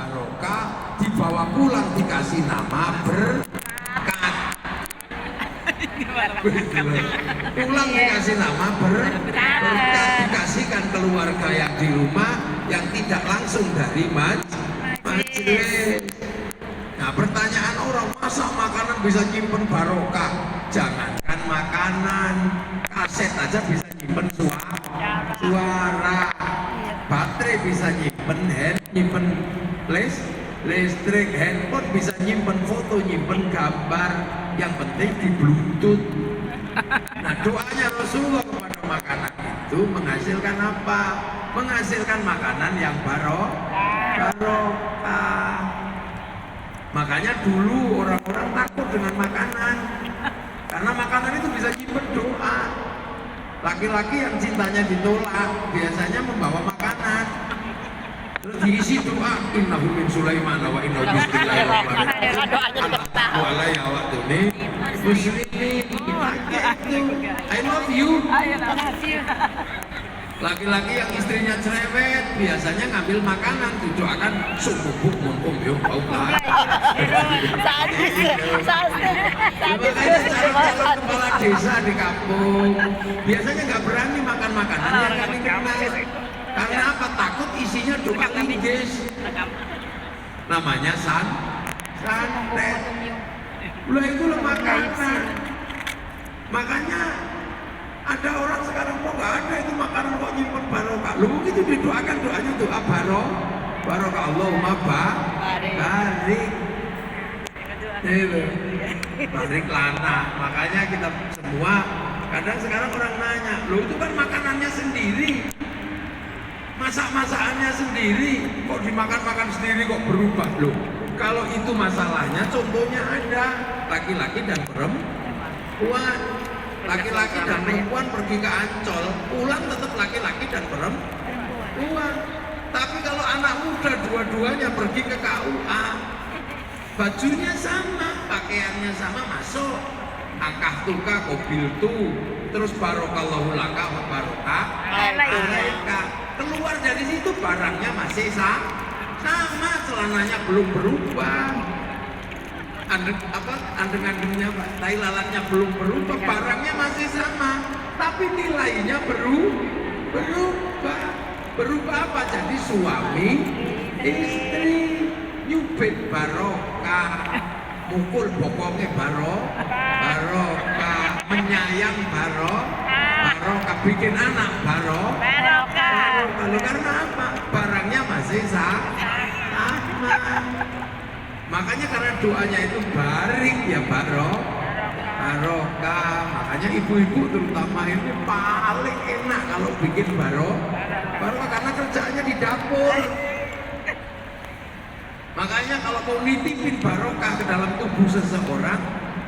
barokah, dibawa pulang dikasih nama berkat. Pulang dikasih nama berkat, dikasihkan keluarga yang di rumah yang tidak langsung dari majelis. Nah, pertanyaan orang, masa makanan bisa nyimpen barokah? Jangankan makanan, kaset aja bisa nyimpen suara, baterai bisa nyimpen listrik, handphone bisa nyimpen foto, nyimpen gambar, yang penting di bluetooth. Nah, doanya Rasulullah kepada makanan itu menghasilkan apa? Menghasilkan makanan yang barokah. Makanya dulu orang-orang takut dengan makanan, karena makanan itu bisa nyimpen doa. Laki-laki yang cintanya ditolak biasanya membawa makanan, terus diisi doa, innahu min Sulaiman wa innahu bismillahirrahmanirrahim. Muslimin, I love you. Laki-laki yang istrinya cerewet biasanya ngambil makanan, didoakan sumubuk mumpung yuk bau lah. Makanya calon kepala desa di kampung biasanya nggak berani makan makanan yang nggak dikenal. Karena apa? Takut isinya doa linggis. Namanya santet. Ulah itu loh makanan. Makanya ada orang sekarang kok nggak ada itu makanan kok nyimpen barokah. Lu begitu didoakan doanya doa barokah Allahumma barik. Barik lana. Makanya kita semua kadang sekarang orang nanya, lu itu kan makanannya sendiri, masakannya sendiri, kok dimakan sendiri kok berubah loh. Kalau itu masalahnya, contohnya ada laki-laki dan perempuan. Laki-laki dan perempuan pergi ke Ancol, pulang tetap laki-laki dan perempuan. Tapi kalau anak muda dua-duanya pergi ke KUA, bajunya sama, pakaiannya sama, masuk akah tuka kobil tu, terus barokallahu laka wa barokah alaika. Keluar dari situ barangnya masih sama, celananya belum berubah, andeng-andengnya, tai lalatnya belum berubah, barangnya masih sama, tapi nilainya berubah. Berubah apa? Jadi suami istri nyubit barokah, mukul bokongnya barokah, menyayang barokah, bikin anak barokah. Lalu karena apa? Barangnya masih sama. Makanya karena doanya itu barik ya barokah. Makanya ibu-ibu terutama ini paling enak kalau bikin barokah karena kerjaannya di dapur. Makanya kalau mau nitipin barokah ke dalam tubuh seseorang,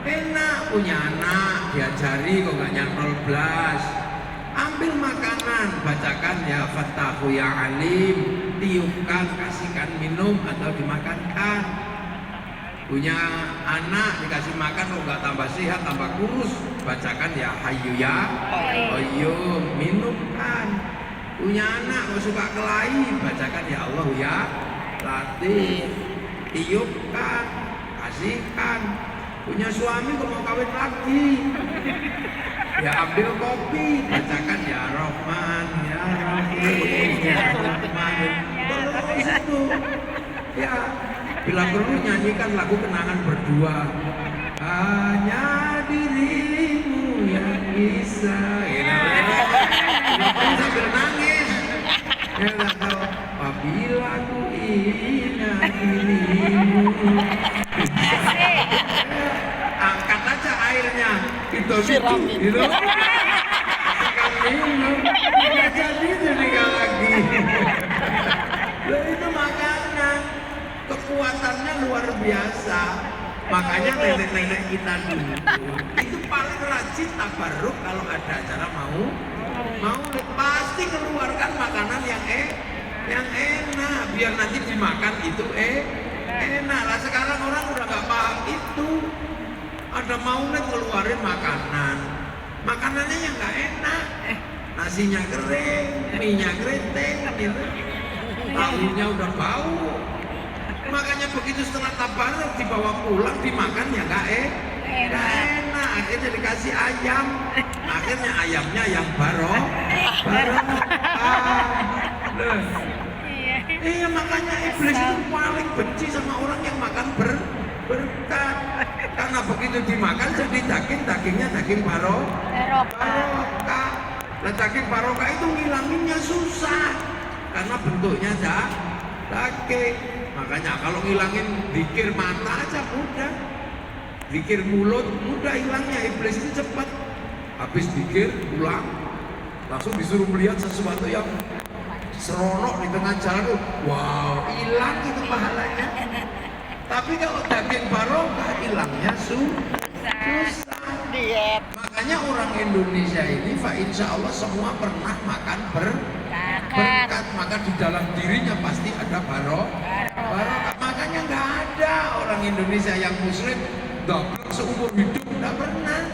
enak, punya anak diajari kok nggak nyantol blas. Ambil makanan, bacakan ya Fattahu ya Alim, tiupkan, kasihkan minum atau dimakankan. Punya anak dikasih makan kok nggak tambah sehat, tambah kurus, bacakan ya Hayyu ya Qayyum, minumkan. Punya anak kok suka kelahi, bacakan ya Allah ya Latif, tiupkan, kasihkan. Punya suami kok mau kawin lagi, ya ambil kopi, bacakan ya Rahman ya Rahim ya Rahman. Terus itu ya, bila perlu nyanyikan lagu kenangan berdua, hanya dirimu yang bisa. Sambil nangis ya, apabila ku ingat dirimu, angkat aja airnya, gitu minum, nggak jadi lagi. Itu makanan kekuatannya luar biasa. Makanya nenek-nenek kita dulu itu paling rajin tabarruk kalau ada acara mau pasti keluarkan makanan yang enak biar nanti dimakan itu enak. Lah sekarang orang udah nggak paham itu. Ada maulid keluarin makanannya yang nggak enak, nasinya kering, minyak keriting gitu, tahunya udah bau. dibawa pulang dimakan ya nggak enak. Akhirnya dikasih ayam, akhirnya ayamnya yang barokah. Iya, makanya iblis itu paling benci sama orang yang makan berkat. Karena begitu dimakan jadi dagingnya daging barokah. Nah, daging barokah itu ngilanginnya susah karena bentuknya daging. Makanya kalau ngilangin zikir mata aja mudah, zikir mulut mudah hilangnya. Iblis itu cepat, habis zikir pulang langsung disuruh melihat sesuatu yang seronok di tengah jalan. Wow, hilang itu pahalanya. Tapi kalau daging barokah hilangnya susah. Diet. Makanya orang Indonesia ini insya Allah semua pernah makan berkat, maka di dalam dirinya pasti ada barokah. Makanya nggak ada orang Indonesia yang muslim dapat seumur hidup, nggak pernah.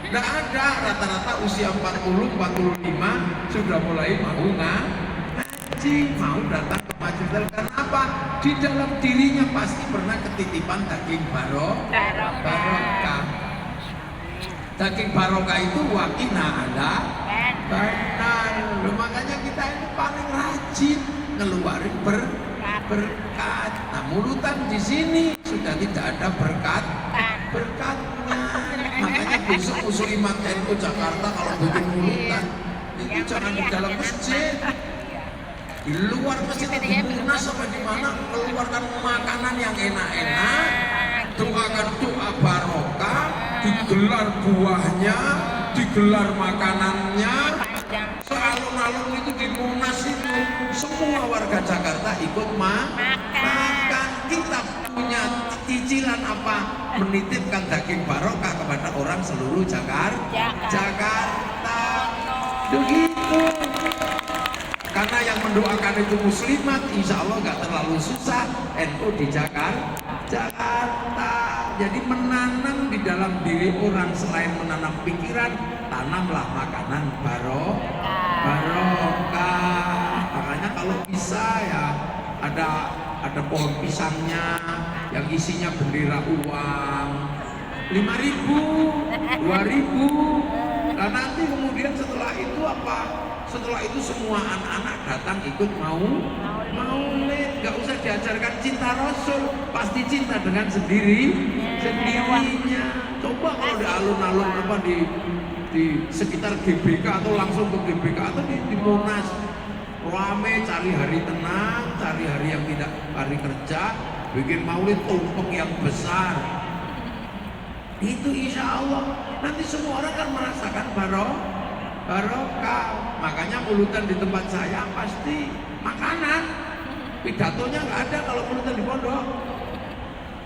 Nggak ada, rata-rata usia 40-45 sudah mulai mau ngaji, mau datang ke majelis. Kenapa? Di dalam dirinya pasti pernah ketitipan daging barokah. Daging barokah itu wakina ada benar. Makanya kita ini paling rajin ngeluarin berkat. Nah, mulutan di sini sudah tidak ada berkatnya. Makanya besok muslimat NU Jakarta kalau bikin mulutan itu jangan di dalam masjid, di luar masjid, di Munas sama di mana, mengeluarkan makanan yang enak-enak, doakan doa barokah, digelar buahnya, digelar makanannya, sealun-alun itu di Munas itu semua warga Jakarta ikut makan. Kita punya cicilan apa? Menitipkan daging barokah kepada orang seluruh Jakarta. Begitu. Karena yang mendoakan itu muslimat, insya Allah nggak terlalu susah. NU di Jakarta. Jadi menanam di dalam diri orang, selain menanam pikiran, tanamlah makanan barokah. Makanya kalau bisa ya ada pohon pisangnya yang isinya bendera uang 5.000, 2.000. Nah nanti kemudian setelah itu apa? Setelah itu semua anak-anak datang ikut maulid, nggak usah diajarkan cinta Rasul, pasti cinta dengan sendirinya. Coba kalau di alun-alun apa di sekitar GBK atau langsung ke GBK atau di Monas, rame cari hari tenang, cari hari yang tidak hari kerja, bikin maulid tumpeng yang besar. Itu insya Allah nanti semua orang akan merasakan barokah. Makanya mulutan di tempat saya pasti makanan. Pidatonya nggak ada kalau mulutan di pondok.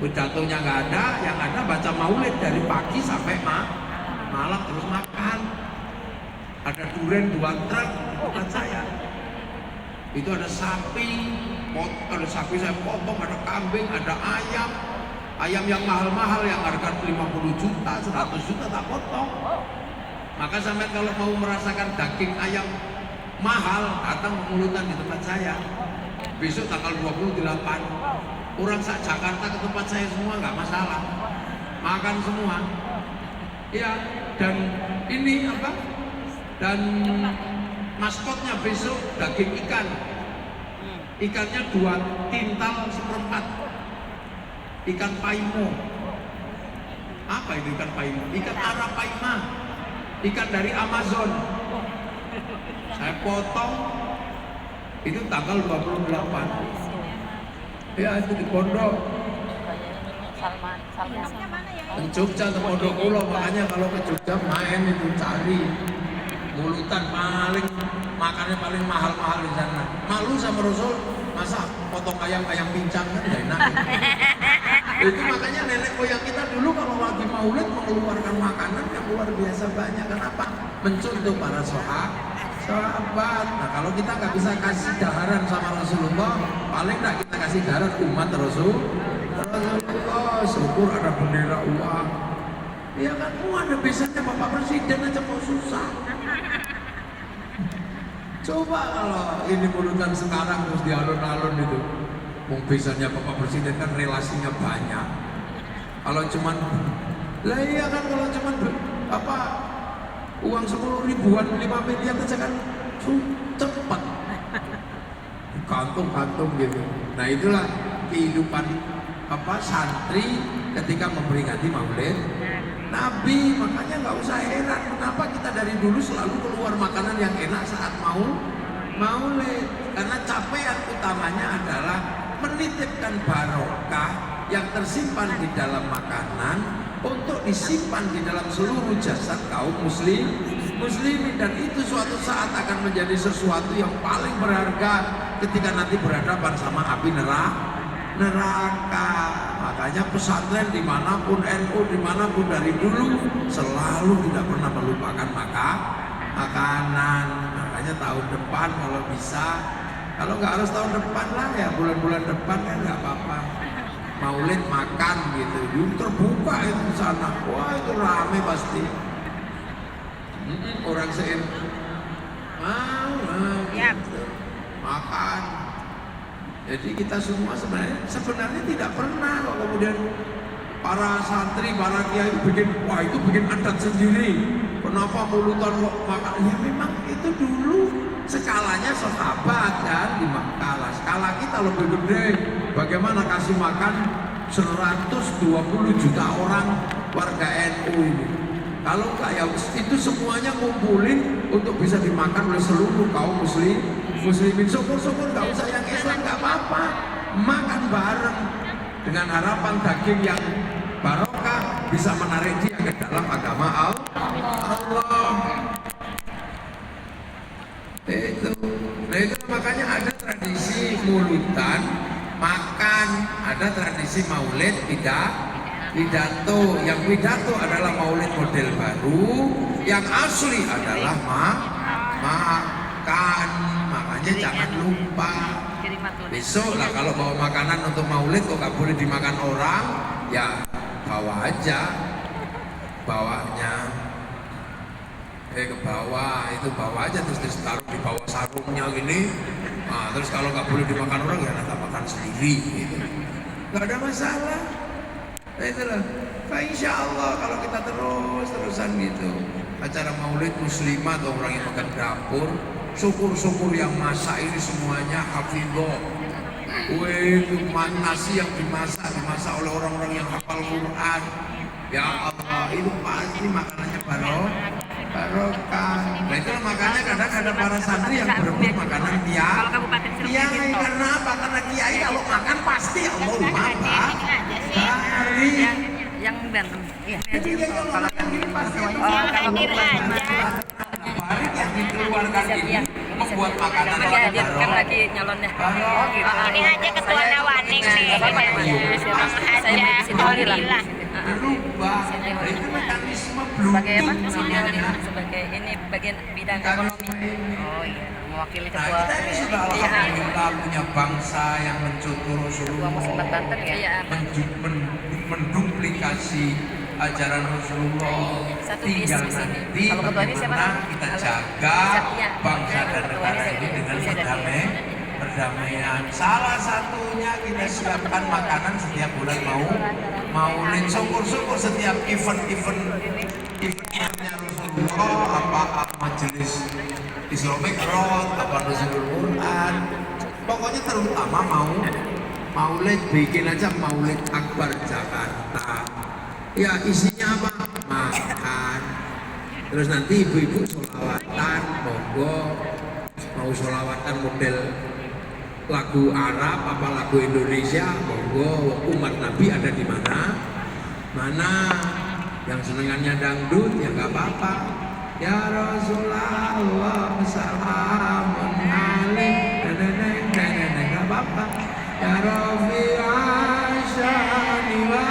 Pidatonya nggak ada, yang ada baca maulid dari pagi sampai malam terus makan. Ada durian 2 truk di tempat saya. Itu ada sapi saya potong, ada kambing, ada ayam. Ayam yang mahal-mahal yang harga 50 juta, 100 juta tak potong. Maka sampai kalau mau merasakan daging ayam mahal, datang mulutan di tempat saya. Besok tanggal 28, orang Jakarta ke tempat saya semua nggak masalah, makan semua. Ya, dan ini apa? Dan maskotnya besok daging ikan. Ikannya 2 kintal seperempat. Ikan paimo. Apa itu ikan paimo? Ikan arapaima. Ikan dari Amazon. Saya potong itu tanggal 28. Ya itu di pondok. Di Jogja ke pondok Pulau, makanya kalau ke Jogja main itu cari mulutan paling makannya paling mahal-mahal di sana. Malu sama Rasul, masa potong ayam pincang kan gak enak. Itu makanya nenek moyang kita dulu kalau lagi maulid mengeluarkan makanan yang luar biasa banyak. Kenapa? Mencontoh para sahabat. Nah kalau kita nggak bisa kasih daharan sama Rasulullah, paling nggak kita kasih daharan umat Rasulullah. Syukur ada bendera uang. Ya kan, ada biasanya Bapak Presiden aja mau susah. Coba kalau ini mulutan sekarang terus di alun-alun itu, biasanya Bapak Presiden kan relasinya banyak, Kalau cuman, lah iya kan kalau cuman apa uang 10 ribuan 5 miliar aja kan cepat kantung-kantung gitu. Nah itulah kehidupan apa santri ketika memperingati Maulid Nabi. Makanya nggak usah heran kenapa kita dari dulu selalu keluar makanan yang enak saat Maulid, karena capaian utamanya adalah menitipkan barokah yang tersimpan di dalam makanan untuk disimpan di dalam seluruh jasad kaum muslimin, dan itu suatu saat akan menjadi sesuatu yang paling berharga ketika nanti berhadapan sama api neraka. Makanya pesantren dimanapun, NU dimanapun dari dulu selalu tidak pernah melupakan makanan. Makanya tahun depan kalau bisa, kalau nggak harus tahun depan lah ya bulan-bulan depan kan nggak apa-apa, Maulid makan gitu, terbuka itu di sana, wah itu rame pasti. Orang gitu. Makan. Jadi kita semua sebenarnya tidak pernah kok kemudian para santri, para kiai bikin, wah itu bikin adat sendiri. Kenapa mulutan kok makan? Ya memang itu dulu skalanya sahabat kan di Makkah. Skala kita lebih gede. Bagaimana kasih makan 120 juta orang warga NU ini? Kalau enggak ya itu semuanya ngumpulin untuk bisa dimakan oleh seluruh kaum muslimin. Syukur-syukur nggak usah yang Islam nggak apa-apa, makan bareng dengan harapan daging yang barokah bisa menarik dia ke dalam agama Allah. Itu makanya ada tradisi mulutan makan, ada tradisi maulid pidato. Yang pidato adalah maulid model baru, yang asli adalah makan. Makanya jangan lupa besok lah kalau bawa makanan untuk maulid kok nggak boleh dimakan orang, ya bawa aja, bawanya ke bawah, itu bawa aja terus ditaruh di bawah sarungnya gini. Nah, terus kalau nggak boleh dimakan orang ya nanti makan sendiri gitu. Nggak ada masalah. Nah, itulah. Nah, insya Allah kalau kita terusan gitu acara maulid muslimat atau orang yang makan dapur, syukur-syukur yang masak ini semuanya hafidhah. Nasi yang dimasak oleh orang-orang yang hafal Quran. Ya Allah, itu pasti makanannya barokah. Nah itu makanya kadang ada para santri yang berebut makanan kiai. Karena apa? Karena kiai kalau makan pasti Allahumma barik. Yang berantem. Jadi kalau makan ini pasti barik yang dikeluarkan ini membuat makanan dia kan lagi nyalonnya. Oh gitu. Ini aja ketua Nawaning nih. Saya di situ Alhamdulillah. Berubah. Itu mekanisme Sebagai apa? belum. Sebagai ini bagian bidang ekonomi. Oh iya, mewakili Nah ketua. kita ini sudah alhamdulillah punya bangsa yang mencontoh Rasulullah, Muslimat Banten ya. menduplikasi ajaran Rasulullah. Satu Tinggal bis di sini. nanti Kalau ketua ini siapa? bagaimana kita jaga Iya. bangsa dan Ketua negara ini ini dengan siapa? perdamaian. Salah satunya kita siapkan makanan setiap bulan maulid. Syukur-syukur setiap eventnya Rasulullah, apa majelis Isra Mi'raj, apa Nuzulul Quran, pokoknya terutama maulid, bikin aja maulid akbar Jakarta. Ya isinya apa? Makan. Terus nanti ibu-ibu sholawatan, monggo mau sholawatan model lagu Arab apa lagu Indonesia, monggo. Umat Nabi ada di mana yang senengannya dangdut ya nggak apa-apa. Ya Rasulullah salamun alaik, nggak apa-apa. Ya Rafi'an syani wa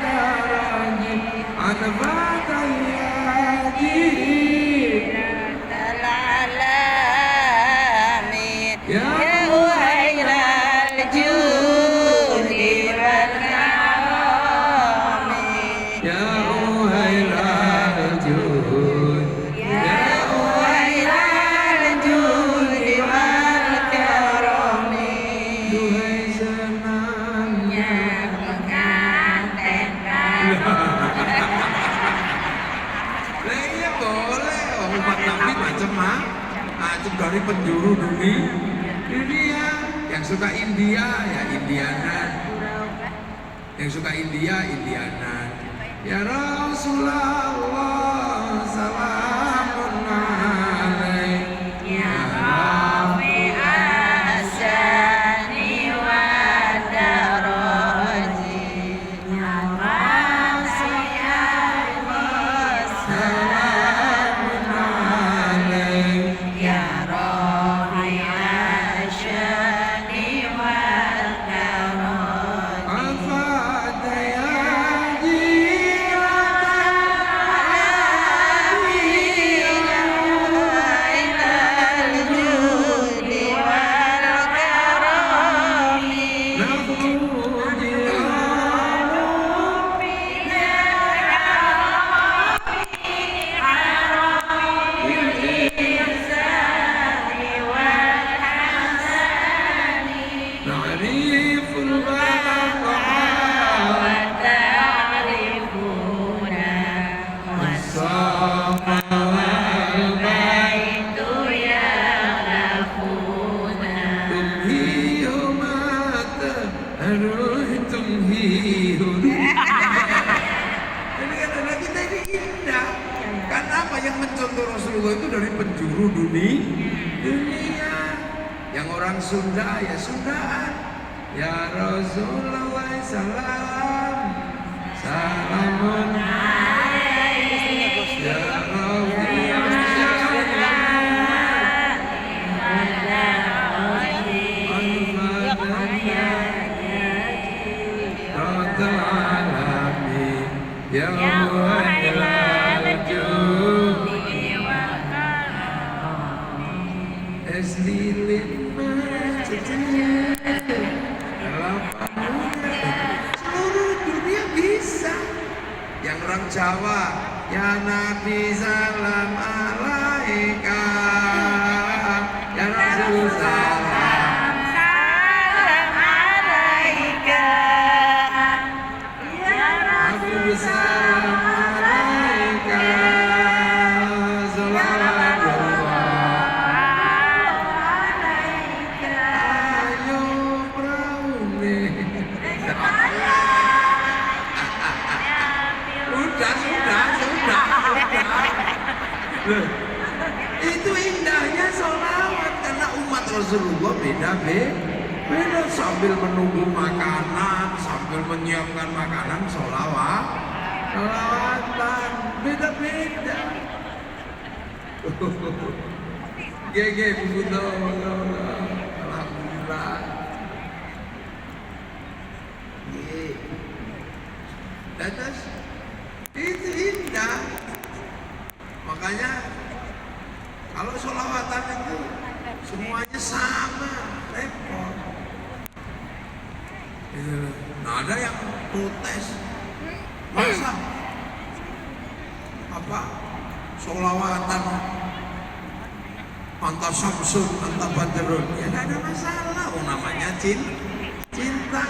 daraji anfatayati ya antum dari penjuru dunia. Yang suka India ya Indianan, yang suka India Indianan. Ya Rasulullah salamun alaik ya Rafi asani wa daraji ya Rasulullah salamun alaik ya Rafi asani wa daraji afada ya yang mencontoh Rasulullah itu dari penjuru dunia. Yang orang Sunda ya Sundaan. Ya Rasulullah salamun alaik ya seluruh dunia bisa. Yang orang Jawa ya Nabi salam alaika ya Rasul salam alaika ya Nabi salam alaika salawatullah ayo praune sudah. Loh, itu indahnya sholawat karena umat Rasulullah beda sambil menunggu makanan, sambil menyiapkan makanan sholawatan beda. Gege buku alhamdulillah. Atas itu indah. Makanya kalau sholawatan itu semuanya sama, repot. Nah ada yang protes, masa apa sholawatan anta syamsun anta badrun, ya nggak ada masalah. Oh namanya cinta.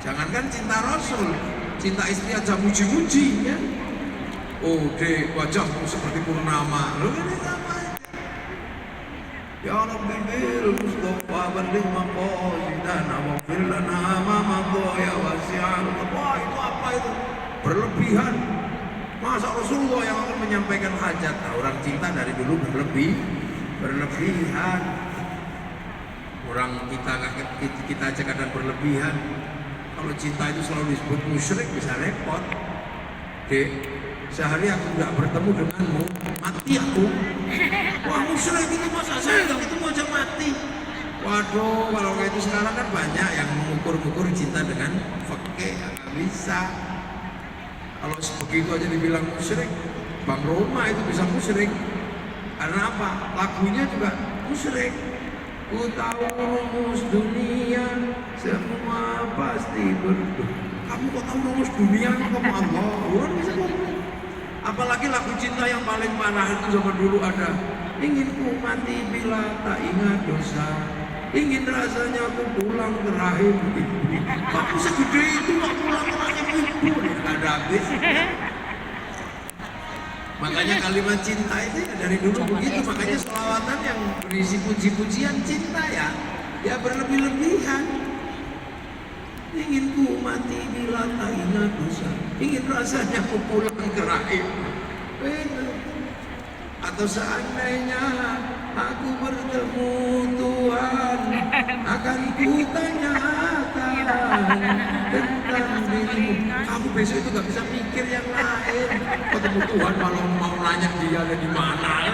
Jangankan cinta Rasul, cinta istri aja muji-muji ya. Oh dek wajahmu seperti purnama, lo ini sama aja. Ya Rabbi bil Mustafa balligh maqasidana wa fir lana ma madha wasi'an. Wah itu apa itu? Berlebihan. Masa Rasulullah yang akan menyampaikan hajat? Nah, orang cinta dari dulu berlebihan. Orang kita aja kadang berlebihan. Kalau cinta itu selalu disebut musyrik bisa repot. Dek, sehari aku nggak bertemu denganmu, mati aku. Wah musyrik itu masa saya nggak ketemu aja mati. Waduh, kalau kayak itu sekarang kan banyak yang mengukur cinta dengan fakih, nggak bisa. Kalau begitu aja dibilang musyrik, Bang Roma itu bisa musyrik. Karena apa? Lagunya juga musyrik. Ku tahu rumus dunia, semua pasti berdoa. Kamu kok tahu rumus dunia? Kamu Allah, orang bisa ngomong. Apalagi lagu cinta yang paling parah itu zaman dulu ada. Ingin ku mati bila tak ingat dosa, ingin rasanya aku pulang ke rahim ibu. Kamu segede itu nggak pulang ke rahim ibu, nggak ada habis. Makanya kalimat cinta itu ya dari dulu begitu. Makanya selawatan yang berisi puji-pujian cinta ya berlebih-lebihan. Ingin ku mati bila tak ingat dosa, ingin rasanya ku pulang ke rahim. Atau seandainya aku bertemu Tuhan, akan ku tanyakan tentang dirimu. Kamu besok itu gak bisa mikir yang lain. Ketemu Tuhan malah mau nanya dia ada di mana.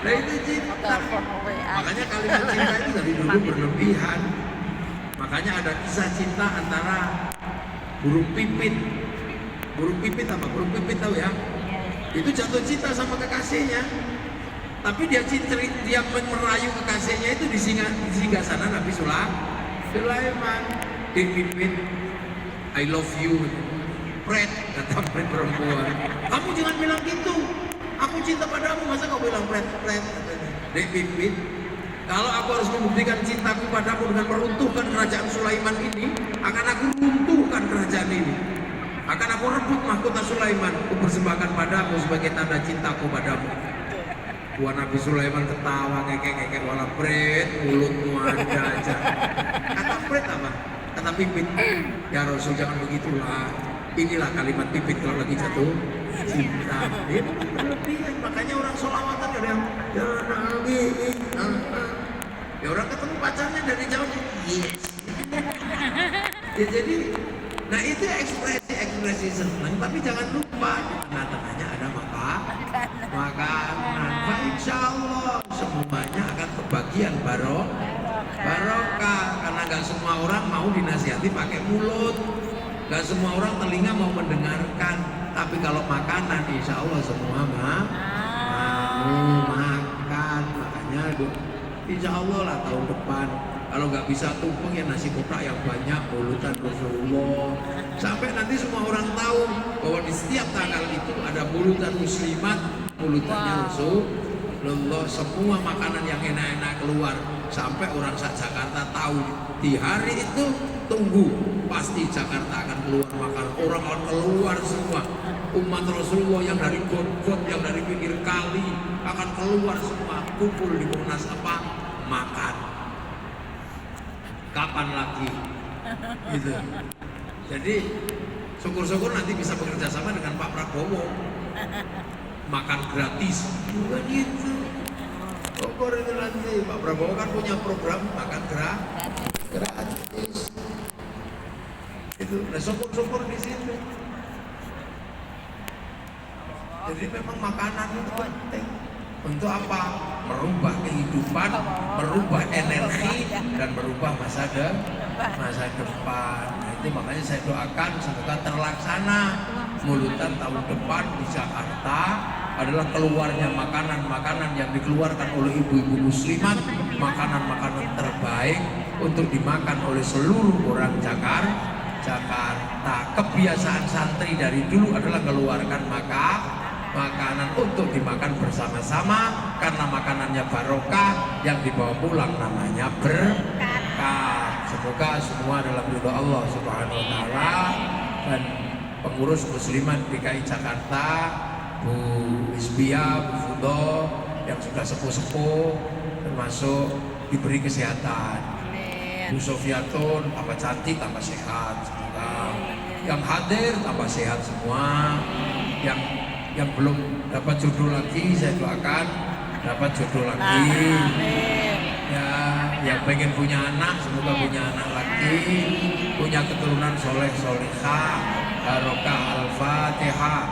Nah itu cinta. Makanya kalimat cinta itu dari dulu berlebihan. Makanya ada kisah cinta antara burung pipit. Burung pipit apa? Burung pipit tahu ya? Itu jatuh cinta sama kekasihnya. Tapi dia merayu kekasihnya itu di singgasana Nabi Sulaiman. Pipit, I love you. Pret, kata perempuan. Kamu jangan bilang gitu. Aku cinta padamu, masa kau bilang pret? Dek Pipit, kalau aku harus membuktikan cintaku padamu dengan meruntuhkan kerajaan Sulaiman ini, akan aku runtuhkan kerajaan ini. Akan aku rebut mahkota Sulaiman, aku persembahkan padamu sebagai tanda cintaku padamu. Tuan Nabi Sulaiman ketawa ngekek wala pret, mulutmu ada aja. Kata pret apa? Kata Pipit, ya Rasul jangan begitulah. Inilah kalimat Pipit kalau lagi jatuh cinta. Dia berlebihan. Makanya orang sholawatan ada yang ya Nabi, ya orang ketemu pacarnya dari jauh, yes. Ya jadi, nah itu ekspresi senang. Tapi jangan lupa di tengah-tengahnya ada makanan. Insya Allah semuanya akan kebagian barokah. Karena nggak semua orang mau dinasihati pakai mulut. Gak semua orang telinga mau mendengarkan, tapi kalau makanan insya Allah semua mau makan. Makanya insya Allah lah tahun depan kalau nggak bisa tumpeng ya nasi kotak yang banyak, mulutan Rasulullah. Sampai nanti semua orang tahu bahwa di setiap tanggal itu ada mulutan muslimat, mulutannya Rasulullah. Semua makanan yang enak-enak keluar. Sampai orang Jakarta tahu di hari itu tunggu. Pasti Jakarta akan keluar makan, orang akan keluar semua. Umat Rasulullah yang dari got-got, yang dari pinggir kali akan keluar semua, kumpul di Monas apa? Makan. Kapan lagi? Gitu. Jadi syukur-syukur nanti bisa bekerja sama dengan Pak Prabowo. Makan gratis. Bukan gitu. Syukur itu nanti Pak Prabowo kan punya program makan gratis. Itu, nah syukur-syukur di situ. Jadi memang makanan itu penting. Untuk apa? Merubah kehidupan, merubah energi, dan merubah masa depan. Nah, itu makanya saya doakan semoga terlaksana. Mulutan tahun depan di Jakarta adalah keluarnya makanan-makanan yang dikeluarkan oleh ibu-ibu muslimat, makanan-makanan terbaik untuk dimakan oleh seluruh orang Jakarta. Kebiasaan santri dari dulu adalah keluarkan makanan untuk dimakan bersama-sama karena makanannya barokah, yang dibawa pulang namanya berkah. Semoga semua dalam ridho Allah Subhanahu wa taala dan pengurus muslimat DKI Jakarta, Bu Isbia, Bu Fudo yang sudah sepuh-sepuh termasuk diberi kesehatan. Bu Sofiatun tambah cantik, tambah sehat. Semoga yang hadir tambah sehat semua. Yang belum dapat jodoh lagi saya doakan dapat jodoh lagi. Ya, yang pengen punya anak semoga punya anak lagi, punya keturunan soleh solehah. Barokah. Al-Fatihah.